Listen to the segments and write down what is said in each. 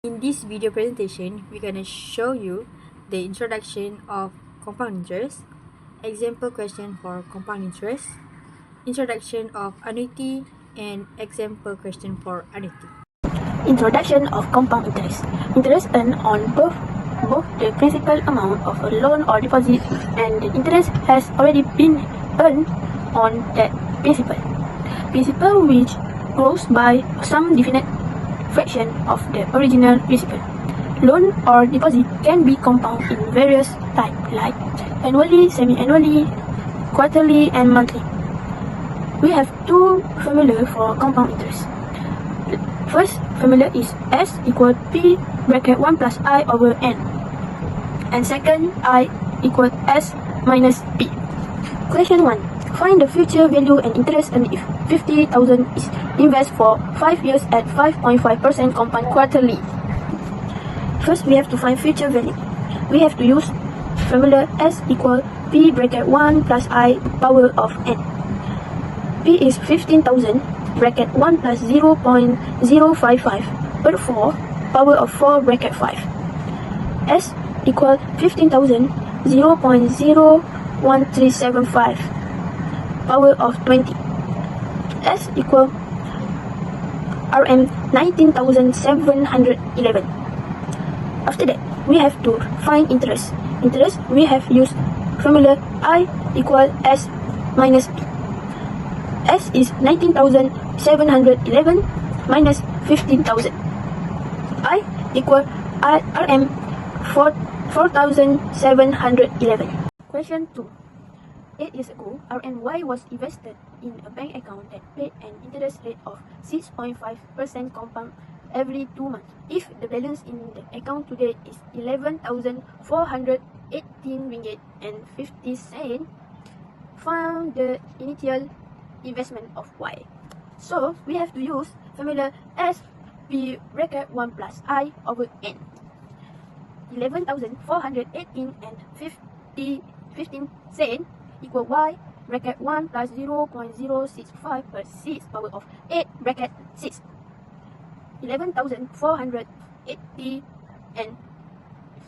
In this video presentation, we're going to show you the introduction of compound interest, example question for compound interest, introduction of annuity, and example question for annuity. Introduction of compound interest. Interest earned on both the principal amount of a loan or deposit and the interest has already been earned on that principal. Principal which grows by some definite fraction of the original principal. Loan or deposit can be compound in various types like annually, semi-annually, quarterly, and monthly. We have two formulas for compound interest. First formula is S equal P bracket 1 plus I over N. And second, I equal S minus P. Question 1. Find the future value and interest earned if 50,000 is invested for 5 years at 5.5% compound quarterly. First, we have to find future value. We have to use formula S equal P bracket 1 plus I power of N. P is 15,000 bracket 1 plus 0.055 per 4 power of 4 bracket 5. S equal 15,000 0.01375 power of 20. S equal RM 19,711. After that, we have to find interest. Interest, we have used formula I equal S minus P. S is 19,711 minus 15,000. I equal RM 4,711. Question 2. 8 years ago, RMY was invested in a bank account that paid an interest rate of 6.5% compound every 2 months. If the balance in the account today is 11,418 ringgit and 50 cents, found the initial investment of Y. So we have to use formula S P bracket 1 plus I over N. 11,418 and 15 cents equal Y bracket 1 plus 0.065 per 6 power of 8 bracket 6. 11,480 and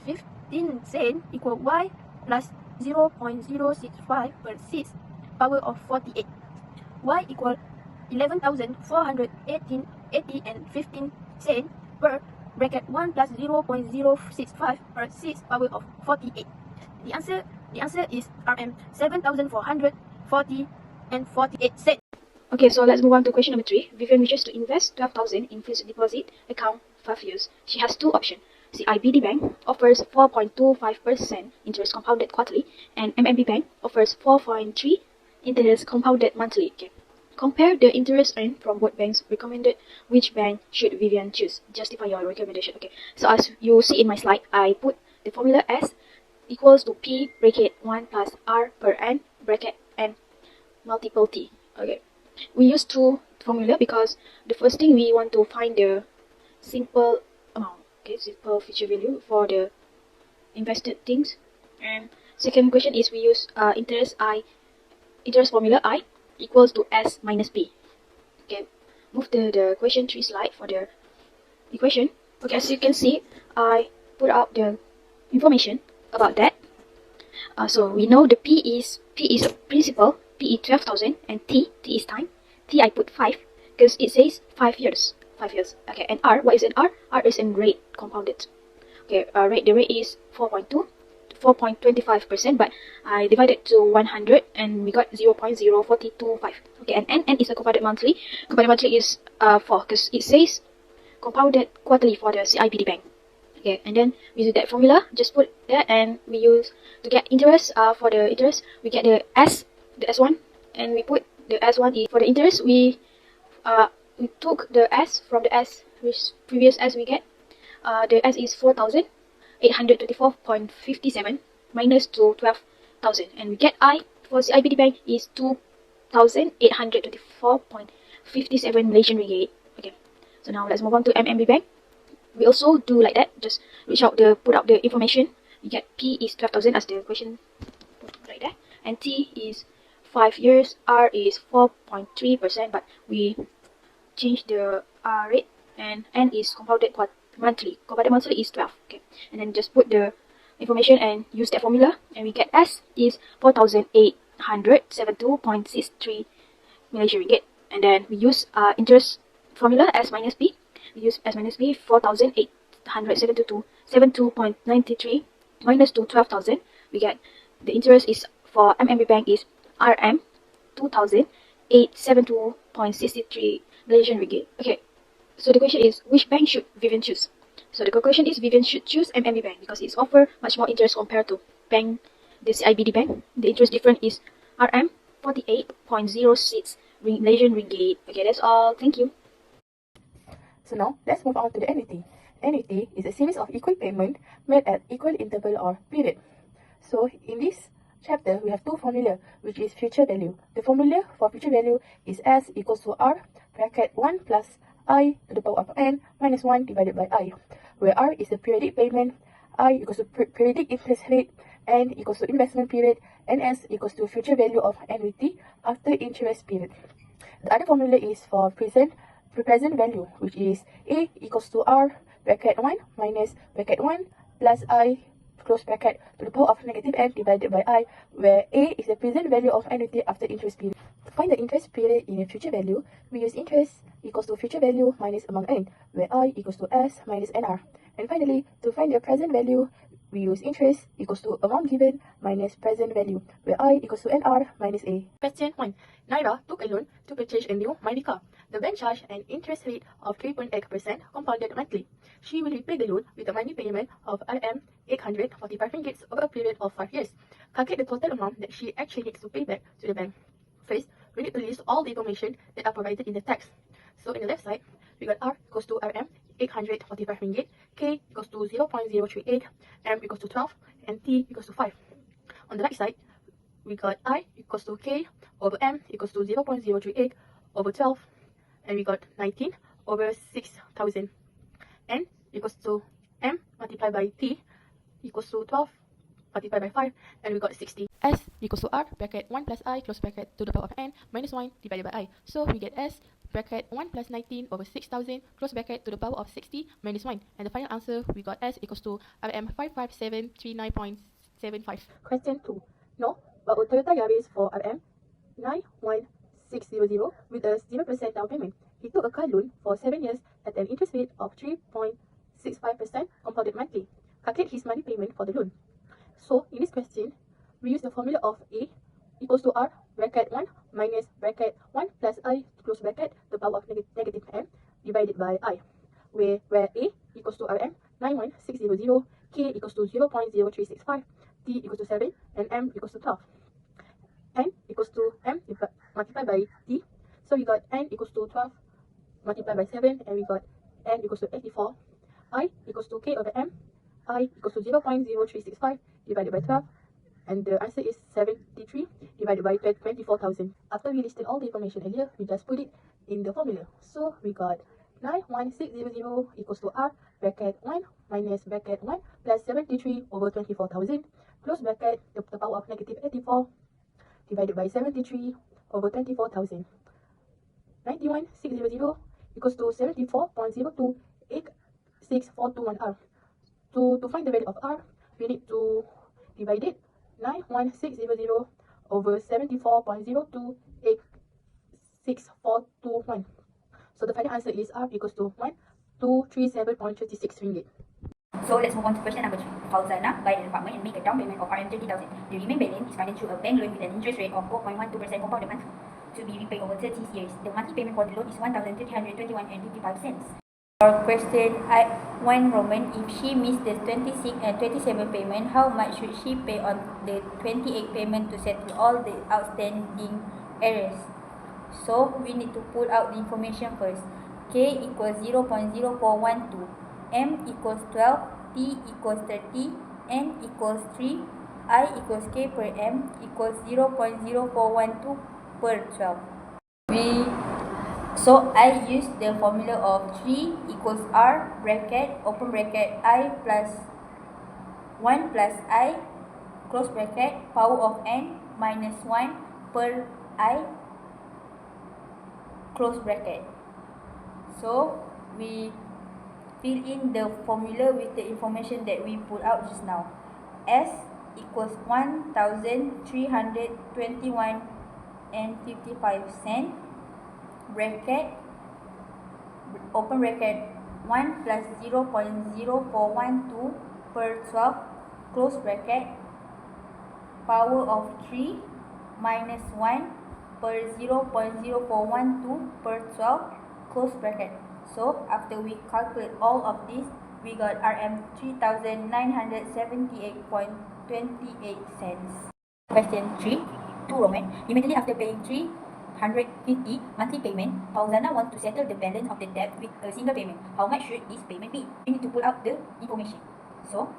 15 cents equal Y plus 0.065 per 6 power of 48. Y equal 11,418 and 15 cents per bracket 1 plus 0.065 per 6 power of 48. The answer is RM 7,440 and 48 cents. Okay, so let's move on to question number 3. Vivian wishes to invest 12,000 in fixed deposit account 5 years. She has two options. CIBD Bank offers 4.25% interest compounded quarterly, and MMB Bank offers 4.3 interest compounded monthly. Okay. Compare the interest earned from both banks recommended. Which bank should Vivian choose? Justify your recommendation. Okay. So as you see in my slide, I put the formula S equals to P bracket 1 plus R per N bracket N multiple T. Okay. We use two formula because the first thing we want to find the simple amount, okay, simple future value for the invested things. And second question is we use interest formula I equals to S minus P. Okay, move to the question 3 slide for the equation. Okay, as you can see, I put out the information about that. So we know the P is a principal, P is 12,000, and T is time. T I put 5 because it says 5 years. 5 years. Okay, and R, what is an R? R is in rate compounded. Okay, the rate is 4.25%, but I divided to 100 and we got 0.0425. Okay, and N is a compounded monthly. Compounded monthly is 4 because it says compounded quarterly for the CIBD Bank. Okay, and then we use that formula, just put that, and we use to get interest. For the interest, we get the S1, and we put the S1 is for the interest. We took the S from the S which previous S we get. The S is 4,824.57 minus to 12,000, and we get I for CIBD Bank is 2,824.57 Malaysian ringgit. Okay, so now let's move on to MMB Bank. We also do like that, just put out the information. We get P is 12,000 as the question put like that, and T is 5 years, R is 4.3%, but we change the R rate, and N is compounded monthly. Compounded monthly is 12. Okay, and then just put the information and use that formula, and we get S is 4,872.63 Malaysian ringgit. And then we use interest formula S minus B. We use S minus B 4,872.93 minus to 12,000. We get the interest is for MMB Bank is RM 2,872.63 Malaysian ringgit. Okay, so the question is, which bank should Vivian choose? So the conclusion is Vivian should choose MMB Bank because it's offer much more interest compared to bank, the IBD Bank. The interest difference is RM 48.06 Malaysian ringgit. Okay, that's all. Thank you. So now, let's move on to the annuity. Annuity is a series of equal payment made at equal interval or period. So in this chapter, we have two formula, which is future value. The formula for future value is S equals to R bracket 1 plus I to the power of N minus 1 divided by I, where R is the periodic payment, I equals to periodic interest rate, N equals to investment period, and S equals to future value of annuity after interest period. The other formula is for present value, which is A equals to R bracket 1 minus bracket 1 plus I close bracket to the power of negative N divided by I, where A is the present value of annuity after interest period. To find the interest period in a future value, we use interest equals to future value minus amount N, where I equals to S minus NR. And finally, to find the present value, we use interest equals to amount given minus present value, where I equals to NR minus A. Question 1. Naira took a loan to purchase a new Myvi car. The bank charged an interest rate of 3.8% compounded monthly. She will repay the loan with a monthly payment of RM 845 ringgit over a period of 5 years. Calculate the total amount that she actually needs to pay back to the bank. First, we need to list all the information that are provided in the text. So in the left side, we got R equals to RM 845 ringgit, K equals to 0.038, M equals to 12, and T equals to 5. On the right side, we got I equals to K over M equals to 0.038 over 12, and we got 19 over 6,000. N equals to M multiplied by T equals to 12 multiplied by 5, and we got 60. S equals to R bracket 1 plus I close bracket to the power of N minus 1 divided by I. So we get S bracket 1 plus 19 over 6,000 close bracket to the power of 60 minus 1. And the final answer, we got S equals to RM 55739.75. Question 2. No, but a Toyota Yaris for RM 91600 with a 0% down payment. He took a car loan for 7 years at an interest rate of 3.65% compounded monthly. Calculate his monthly payment for the loan. So in this question, we use the formula of A equals to R bracket 1 minus bracket 1 plus I close bracket to the power of negative M divided by I, where A equals to RM 91600, K equals to 0.0365, T equals to 7, and M equals to 12. N equals to M multiplied by T. So we got N equals to 12 multiplied by 7, and we got N equals to 84. I equals to K over M. I equals to 0.0365 divided by 12, and the answer is 73 divided by 24,000. After we listed all the information earlier, we just put it in the formula. So we got 91600 equals to R bracket 1 minus bracket 1 plus 73 over 24,000 close bracket the power of negative 84 divided by 73 over 24,000. 91600 equals to 74.028641 R. To find the value of R, we need to divide it 91600 over 74.028641. So the final answer is R equals to 1237.36 ringgit. So let's move on to question number 3. Fauzana buy an apartment and make a down payment of RM 30,000. The remaining balance is funded through a bank loan with an interest rate of 4.12% compounded monthly to be repaid over 30 years. The monthly payment for the loan is 1,321.55. For question 1 Roman, if she missed the 26 and 27 payment, how much should she pay on the 28 payment to settle all the outstanding errors? So we need to pull out the information first. K equals 0.0412, M equals 12, T equals 30, N equals 3, I equals K per M equals 0.0412 per 12. So I use the formula of 3 equals R bracket open bracket I plus 1 plus I close bracket power of N minus 1 per I close bracket. So we fill in the formula with the information that we put out just now. S equals 1,321 and 55 cents, bracket, open bracket, 1 plus 0.0412 per 12, close bracket, power of 3 minus 1 per 0.0412 per 12, close bracket. So after we calculate all of this, we got RM 3,978.28 cents. Question 3, 2 Roman. Immediately after paying 350 monthly payment, Fauzana wants to settle the balance of the debt with a single payment. How much should this payment be? We need to pull out the information. So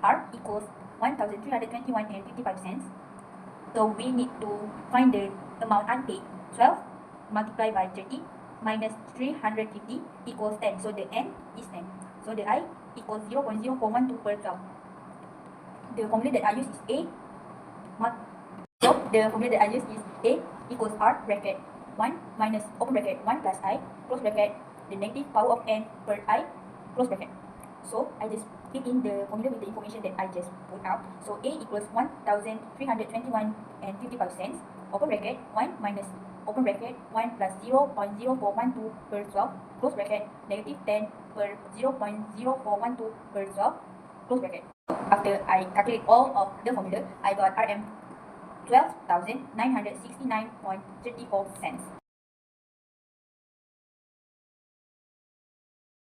R equals 1,321 and 55 cents. So we need to find the amount unpaid. 12 multiplied by 30 minus 350 equals 10. So the N is 10. So the I equals 0.0412 per 12. The formula that I use is A. So the formula that I use is A equals R bracket 1 minus open bracket 1 plus I close bracket the negative power of N per I close bracket. So I just fit in the formula with the information that I just put out. So A equals 1,321 and 55 cents. Open bracket 1 minus open bracket 1 plus 0.0412 per 12 close bracket negative 10 per 0.0412 per 12 close bracket. After I calculate all of the formula, I got RM 12,969.34 cents.